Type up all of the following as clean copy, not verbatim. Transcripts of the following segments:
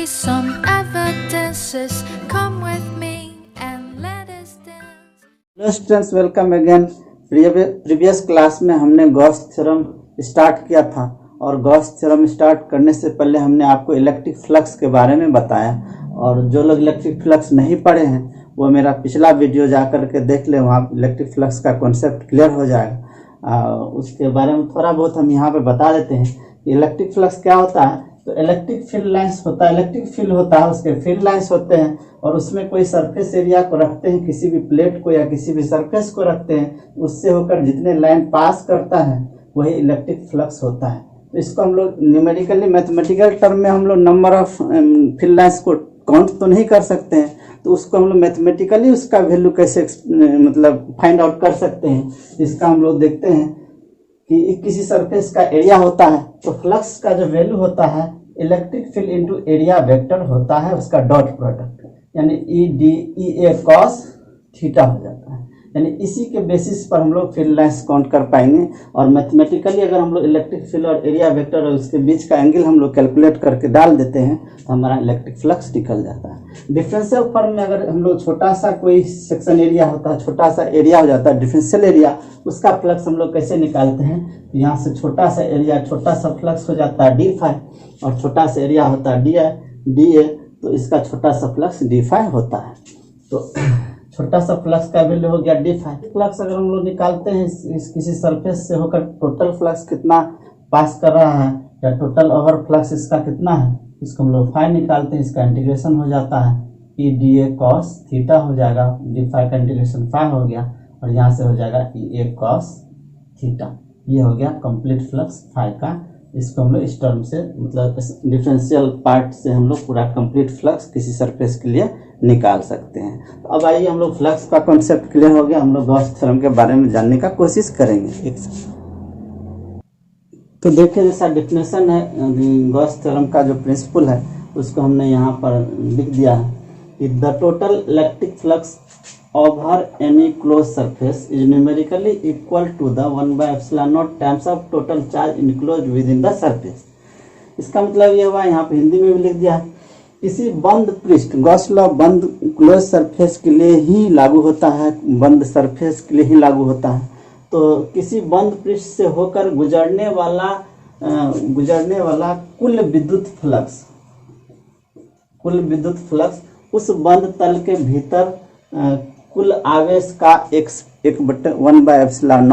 some evidences. Come with me and let us dance. Hello students, welcome again. Previous class में हमने Gauss theorem start किया था और Gauss theorem start करने से पहले हमने आपको इलेक्ट्रिक फ्लक्स के बारे में बताया। और जो लोग इलेक्ट्रिक फ्लक्स नहीं पढ़े हैं वो मेरा पिछला वीडियो जा कर के देख ले, वहाँ इलेक्ट्रिक फ्लक्स का कॉन्सेप्ट क्लियर हो जाएगा। उसके बारे में थोड़ा बहुत हम यहाँ पे बता देते हैं कि इलेक्ट्रिक फ्लक्स क्या होता है। तो इलेक्ट्रिक फील्ड लाइंस होता है, इलेक्ट्रिक फील्ड होता है, उसके फील्ड लाइंस होते हैं और उसमें कोई सरफेस एरिया को रखते हैं, किसी भी प्लेट को या किसी भी सरफेस को रखते हैं, उससे होकर जितने लाइन पास करता है वही इलेक्ट्रिक फ्लक्स होता है। तो इसको हम लोग न्यूमेरिकली मैथमेटिकल टर्म में हम लोग नंबर ऑफ फील्ड लाइंस को काउंट तो नहीं कर सकते हैं, तो उसको हम लोग मैथमेटिकली उसका वैल्यू कैसे मतलब फाइंड आउट कर सकते हैं। इसका हम लोग देखते हैं कि किसी सरफेस का एरिया होता है तो फ्लक्स का जो वैल्यू होता है electric field into area vector होता है, उसका डॉट प्रोडक्ट, यानी ई ए कॉस थीटा हो जाता है। यानी इसी के बेसिस पर हम लोग फील्ड लाइंस काउंट कर पाएंगे। और मैथमेटिकली अगर हम लोग इलेक्ट्रिक फील्ड और एरिया वेक्टर और उसके बीच का एंगल हम लोग कैलकुलेट करके डाल देते हैं तो हमारा इलेक्ट्रिक फ्लक्स निकल जाता है। डिफरेंशियल फॉर्म में अगर हम लोग छोटा सा कोई सेक्शन एरिया होता है, छोटा सा एरिया हो जाता है डिफरेंशियल एरिया, उसका फ्लक्स हम लोग कैसे निकालते हैं। तो यहाँ से छोटा सा एरिया, छोटा सा फ्लक्स हो जाता है डी फाई, और छोटा सा एरिया होता है डी ए, तो इसका छोटा सा फ्लक्स डी फाई होता है। तो छोटा सा फ्लक्स का वैल्यू हो गया डी फाई। फ्लक्स अगर हम लोग निकालते हैं इस किसी सरफेस से होकर टोटल फ्लक्स कितना पास कर रहा है या टोटल ओवर फ्लक्स इसका कितना है, इसको हम लोग फाई निकालते हैं, इसका इंटीग्रेशन हो जाता है E D A cos theta हो जाएगा, डी फाई का इंटीग्रेशन फाई हो गया और यहाँ से हो जाएगा ई ए कॉस थीटा। ये हो गया कंप्लीट फ्लक्स फाई का। इसको हम लोग इस टर्म से मतलब डिफरेंशियल पार्ट से हम लोग पूरा कंप्लीट फ्लक्स किसी सरफेस के लिए निकाल सकते हैं। तो अब आइए हम लोग फ्लक्स का कॉन्सेप्ट क्लियर हो गया, हम लोग गॉस थ्योरम के बारे में जानने का कोशिश करेंगे। तो देखिए जैसा डेफिनेशन है गॉस थ्योरम का, जो प्रिंसिपल है उसको हमने यहाँ पर लिख दिया है कि the total electric flux over any closed surface is numerically equal to the 1/epsilon times of total charge enclosed within the surface। इसका मतलब ये हुआ, यहाँ पे हिंदी में भी लिख दिया है, किसी बंद पृष्ठ, गॉस लॉ बंद क्लोज सरफेस के लिए ही लागू होता है, बंद सरफेस के लिए ही लागू होता है। तो किसी बंद पृष्ठ से होकर गुजरने वाला कुल विद्युत फ्लक्स उस बंद तल के भीतर कुल आवेश का एक बटे 1/epsilon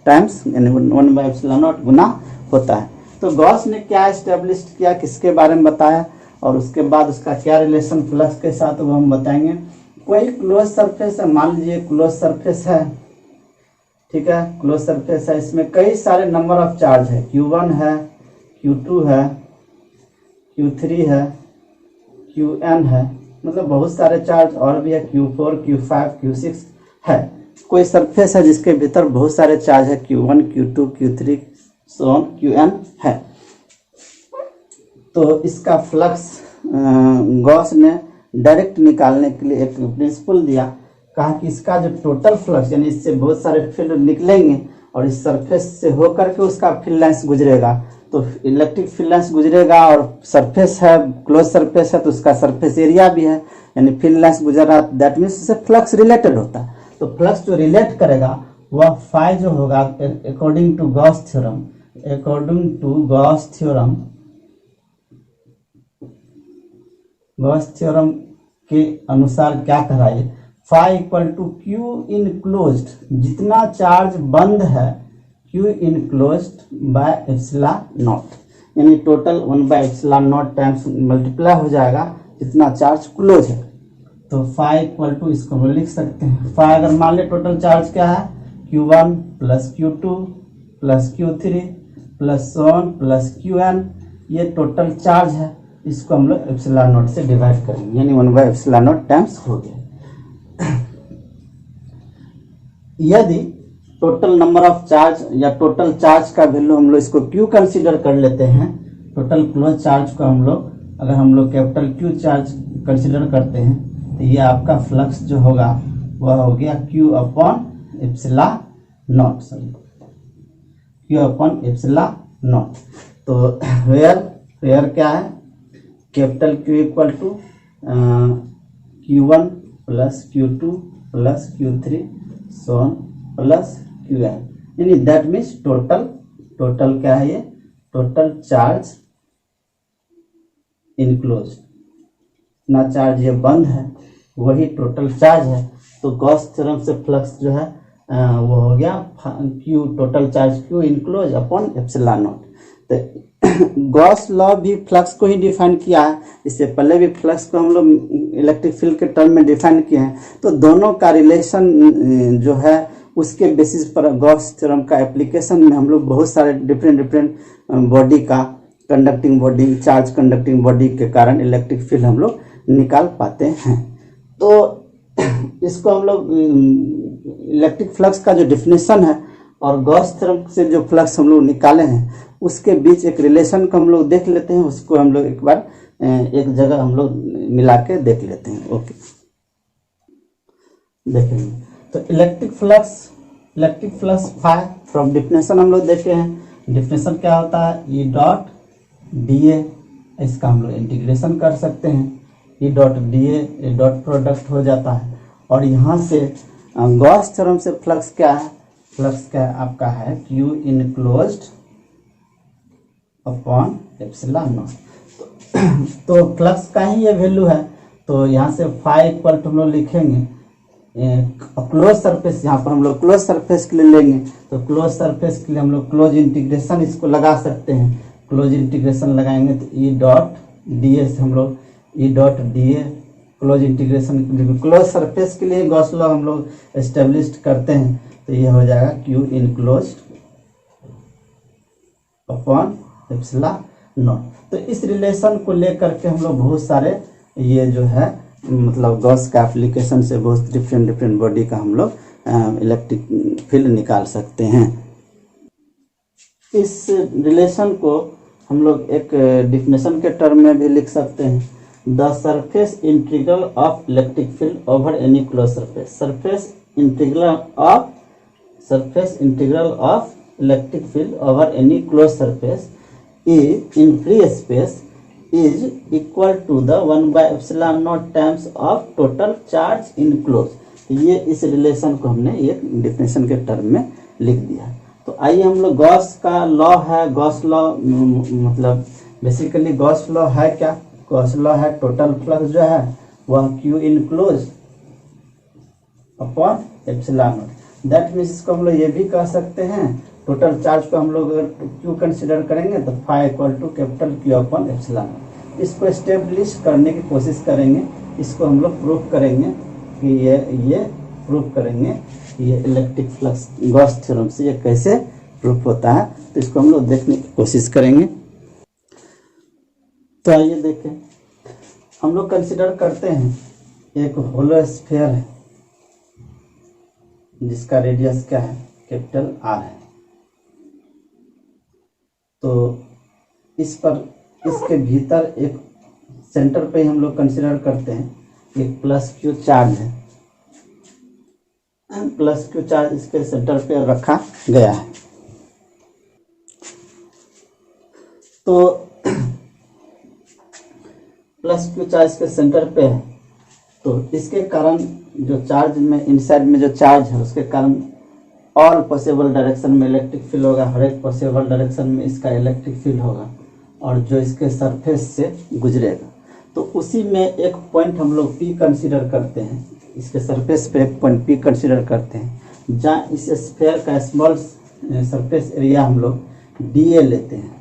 टाइम्स यानी 1/epsilon गुना होता है। तो गॉस ने क्या एस्टेब्लिश किया, किसके बारे में बताया और उसके बाद उसका क्या रिलेशन फ्लक्स के साथ वो हम बताएंगे। कोई क्लोज सरफेस है, मान लीजिए क्लोज सरफेस है, ठीक है, क्लोज सरफेस है, इसमें कई सारे नंबर ऑफ चार्ज है, Q1 है, Q2 है, Q3 है, Qn है, मतलब बहुत सारे चार्ज और भी है, Q4, Q5, Q6 है। कोई सरफेस है जिसके भीतर बहुत सारे चार्ज है, Q1, Q2, Q3 so on, Qn है। तो इसका फ्लक्स गॉस ने डायरेक्ट निकालने के लिए एक प्रिंसिपल दिया, कहा कि इसका जो टोटल फ्लक्स यानी इससे बहुत सारे फील्ड निकलेंगे और इस सरफेस से होकर के उसका फील्ड लाइंस गुजरेगा, तो इलेक्ट्रिक फील्ड लाइंस गुजरेगा और सरफेस है, क्लोज सरफेस है तो उसका सरफेस एरिया भी है, यानी फील्ड लाइंस गुजर रहा, दैट मीन्स उससे फ्लक्स रिलेटेड होता है। तो फ्लक्स जो रिलेट करेगा वह फाई जो होगा अकॉर्डिंग टू गॉस थ्योरम के अनुसार क्या कह रहा है, phi equal to Q enclosed, जितना चार्ज बंद है Q enclosed by epsilon not, यानी टोटल 1/epsilon टाइम्स मल्टीप्लाई हो जाएगा जितना चार्ज क्लोज है। तो फाई इक्वल टू इसको हम लिख सकते हैं, फाई अगर मान ले टोटल चार्ज क्या है, Q1 plus Q2 plus Q3 plus so on plus Qn, ये टोटल चार्ज है, इसको हम लोग एप्सिलॉन नॉट से डिवाइड करेंगे, यानी 1/epsilon टाइम्स हो गया। यदि टोटल नंबर ऑफ चार्ज या टोटल चार्ज का वैल्यू हम लोग इसको Q कंसीडर कर लेते हैं, टोटल क्लोज चार्ज को अगर हम लोग कैपिटल Q चार्ज कंसीडर करते हैं तो ये आपका फ्लक्स जो होगा वह हो गया Q अपॉन एप्सिलॉन नॉट। तो वेयर क्या है, capital Q equal to Q1 plus Q2 plus Q3 so on plus Qn, यानी दैट मीन्स टोटल क्या है, ये टोटल चार्ज इनक्लोज, ना चार्ज ये बंद है वही टोटल चार्ज है। तो गॉस थ्योरम से फ्लक्स जो है वो हो गया Q total charge Q enclose upon epsilon not. तो गॉस लॉ भी फ्लक्स को ही डिफाइन किया है, इससे पहले भी फ्लक्स को हम लोग इलेक्ट्रिक फील्ड के टर्म में डिफाइन किए हैं। तो दोनों का रिलेशन जो है उसके बेसिस पर गॉस थ्योरम का एप्लीकेशन में हम लोग बहुत सारे डिफरेंट बॉडी का conducting body, charge conducting body के कारण इलेक्ट्रिक फील्ड हम लोग निकाल पाते हैं। तो इसको हम लोग इलेक्ट्रिक फ्लक्स का जो डिफिनेशन है और गॉस थ्योरम से जो फ्लक्स हम लोग निकाले हैं उसके बीच एक रिलेशन को हम लोग देख लेते हैं। उसको हम लोग एक बार एक जगह हम लोग मिला के देख लेते हैं। ओके, देखेंगे तो electric flux phi from definition हम लोग देखे हैं। डिफिनेशन क्या होता है, ई डॉट डी ए, इसका हम लोग इंटीग्रेशन कर सकते हैं। E dot D A dot product हो जाता है। और यहाँ से गॉस थ्योरम से फ्लक्स क्या है, फ्लक्स क्या आपका है Q enclosed upon epsilon not. तो फ्लक्स का ही ये वैल्यू है। तो यहाँ से फाई इक्वल टू हम लोग लिखेंगे क्लोज सरफेस, यहाँ पर हम लोग क्लोज सरफेस के लिए लेंगे। तो क्लोज सरफेस के लिए हम लोग क्लोज इंटीग्रेशन इसको लगा सकते हैं। क्लोज इंटीग्रेशन लगाएंगे तो ई डॉट डी ए से हम लोग E dot D A close integration, close surface के लिए गॉस लॉ हम लोग एस्टेब्लिश करते हैं। तो ये हो जाएगा Q enclosed upon epsilon not. तो इस रिलेशन को लेकर के हम लोग बहुत सारे ये जो है मतलब गॉस का एप्लीकेशन से बहुत डिफरेंट बॉडी का हम लोग इलेक्ट्रिक फील्ड निकाल सकते हैं। इस रिलेशन को हम लोग एक डिफिनेशन के टर्म में भी लिख सकते हैं, the surface integral of electric field over any close surface. Surface integral of electric field over any close surface is in free space is equal to the 1 by epsilon naught times of total charge enclosed। ये इस relation को हमने एक definition के term में लिख दिया। तो आइए हम लोग गॉस का लॉ है, गॉस लॉ मतलब बेसिकली गॉस लॉ है क्या, गॉस लॉ है टोटल फ्लक्स जो है वह Q enclose upon epsilon not. That means इसको हम लोग ये भी कह सकते हैं, टोटल चार्ज को हम लोग अगर Q कंसिडर करेंगे तो phi equal to capital Q upon epsilon not. इसको एस्टेब्लिश करने की कोशिश करेंगे, इसको हम लोग प्रूफ करेंगे कि ये प्रूफ करेंगे ये इलेक्ट्रिक फ्लक्स गॉस थ्योरम से ये कैसे प्रूफ होता है। तो इसको हम लोग देखने की कोशिश करेंगे। तो आइए देखें, हम लोग कंसिडर करते हैं एक होलो स्फीयर है जिसका रेडियस क्या है, कैपिटल R है। तो इस पर इसके भीतर एक सेंटर पे हम लोग कंसिडर करते हैं एक प्लस Q चार्ज है, प्लस Q चार्ज इसके सेंटर पे रखा गया है। तो प्लस Q चार्ज के सेंटर पे है, तो इसके कारण जो चार्ज में इनसाइड में जो चार्ज है उसके कारण ऑल पॉसिबल डायरेक्शन में इलेक्ट्रिक फील्ड होगा, हर एक पॉसिबल डायरेक्शन में इसका इलेक्ट्रिक फील्ड होगा और जो इसके सरफेस से गुजरेगा। तो उसी में एक पॉइंट हम लोग P कंसीडर करते हैं, इसके सरफेस पे एक पॉइंट P कंसीडर करते हैं जहाँ इस स्फीयर का स्मॉल सरफेस एरिया हम लोग DA लेते हैं,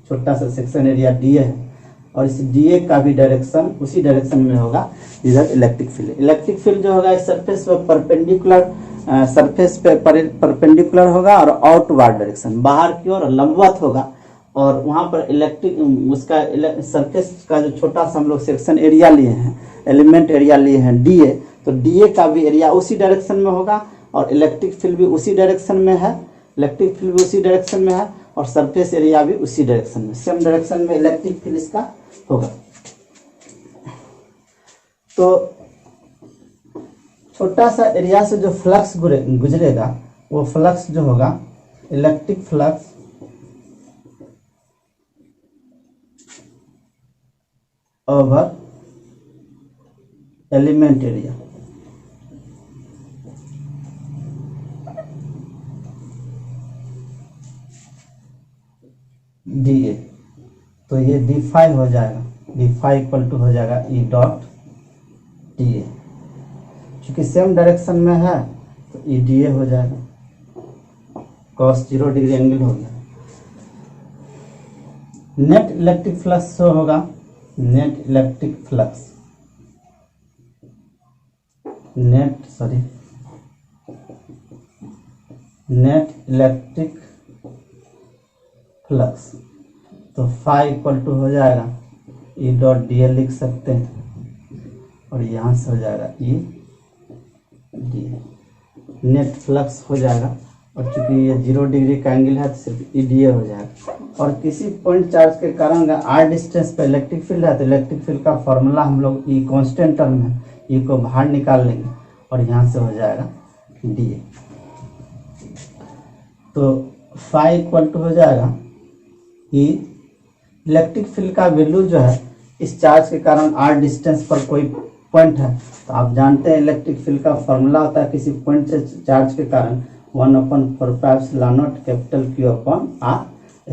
छोटा सा सेक्शन एरिया DA है और इस DA का भी डायरेक्शन उसी डायरेक्शन में होगा इधर इलेक्ट्रिक फील्ड। इलेक्ट्रिक फील्ड जो होगा इस सरफेस पर परपेंडिकुलर सरफेस पे परपेंडिकुलर होगा और आउटवर्ड डायरेक्शन बाहर की ओर लंबवत होगा। और वहाँ पर इलेक्ट्रिक उसका सरफेस का जो छोटा सा हम लोग सेक्शन एरिया लिए हैं, एलिमेंट एरिया लिए हैं DA, तो DA का भी एरिया उसी डायरेक्शन में होगा और इलेक्ट्रिक फील्ड भी उसी डायरेक्शन में है, इलेक्ट्रिक फील्ड भी उसी डायरेक्शन में है और सरफेस एरिया भी उसी डायरेक्शन में, सेम डायरेक्शन में इलेक्ट्रिक फील्ड इसका होगा। तो छोटा सा एरिया से जो फ्लक्स गुजरेगा वो फ्लक्स जो होगा electric flux over element area. dA, तो ये d5 हो जाएगा, d5 इक्वल टू हो जाएगा E डॉट dA। चूंकि सेम डायरेक्शन में है तो E dA हो जाएगा, cos 0 डिग्री एंगल हो गया। नेट इलेक्ट्रिक फ्लक्स जो होगा, net electric flux, net electric flux, तो फाई इक्वल टू हो जाएगा E डॉट dA लिख सकते हैं, और यहाँ से हो जाएगा E dA, नेट फ्लक्स हो जाएगा। और चूंकि ये 0 डिग्री का एंगल है तो सिर्फ E dA हो जाएगा। और किसी पॉइंट चार्ज के कारण अगर r डिस्टेंस पे इलेक्ट्रिक फील्ड है तो इलेक्ट्रिक फील्ड का फॉर्मूला हम लोग E कांस्टेंट टर्म है, E को बाहर निकाल लेंगे और यहाँ से हो जाएगा dA। तो फाई इक्वल टू हो जाएगा E, इलेक्ट्रिक फील्ड का वैल्यू जो है इस चार्ज के कारण r डिस्टेंस पर कोई पॉइंट है तो आप जानते हैं इलेक्ट्रिक फील्ड का फॉर्मूला होता है किसी पॉइंट से चार्ज के कारण 1/4πε0 capital Q upon r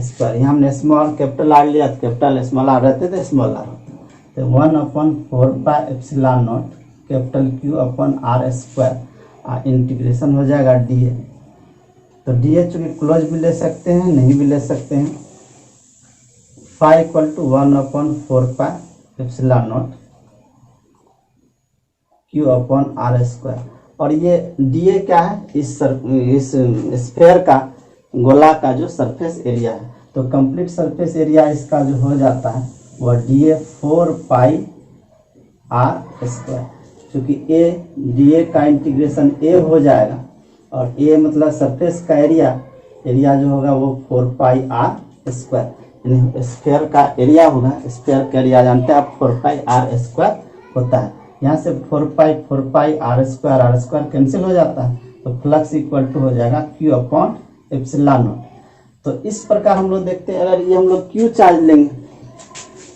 square. यहाँ हमने स्मॉल कैपिटल R लिया तो कैपिटल स्मॉल R रहते थे, स्मॉल r होता, तो 1/4πε0 capital Q upon r square, integration हो जाएगा dA। तो dA चूँकि क्लोज भी ले सकते हैं, नहीं भी ले सकते हैं। Phi equal to 1/4πε0 Q upon r square. और ये dA क्या है, इस स्फेयर का, गोला का जो सरफेस एरिया है, तो कंप्लीट सरफेस एरिया इसका जो हो जाता है वह dA 4πr स्क्वायर। चूँकि dA का इंटीग्रेशन A हो जाएगा और A मतलब सरफेस का एरिया जो होगा वो 4πr स्क्वायर, यानी स्फेयर का एरिया होगा। स्फेयर का एरिया जानते हैं आप 4πr स्क्वायर होता है। यहाँ से 4πr स्क्वायर कैंसिल हो जाता है, तो फ्लक्स इक्वल टू हो जाएगा Q अपॉन ε0। तो इस प्रकार हम लोग देखते हैं, अगर ये हम लोग Q चार्ज लेंगे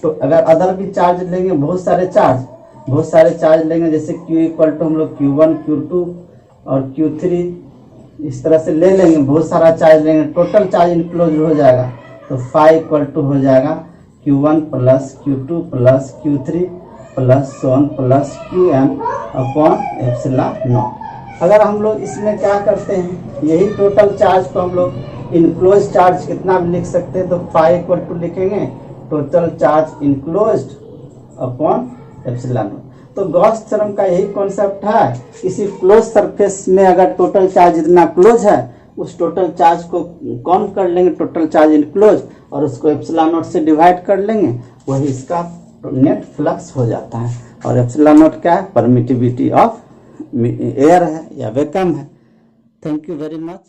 तो अगर अदर भी चार्ज लेंगे, बहुत सारे चार्ज लेंगे, जैसे Q इक्वल टू हम लोग Q1 Q2 और Q3 इस तरह से ले लेंगे, बहुत सारा चार्ज लेंगे, टोटल चार्ज इनक्लोज हो जाएगा। तो फाई इक्वल टू हो जाएगा Q1 plus Q2 plus Q3 plus so on plus Qn upon ε0। अगर हम लोग इसमें क्या करते हैं, यही टोटल चार्ज को हम लोग इनक्लोज चार्ज कितना भी लिख सकते हैं, तो फाई इक्वल टू लिखेंगे टोटल चार्ज इनक्लोज्ड अपॉन ε0। तो गॉस थ्योरम का यही कॉन्सेप्ट है, किसी क्लोज सरफेस में अगर टोटल चार्ज इतना क्लोज है, उस टोटल चार्ज को काउंट कर लेंगे, टोटल चार्ज इनक्लोज, और उसको ε0 से डिवाइड कर लेंगे, वही इसका नेट फ्लक्स हो जाता है। और ε0 क्या है, परमिटिविटी ऑफ एयर है या वैक्यूम है। Thank you very much.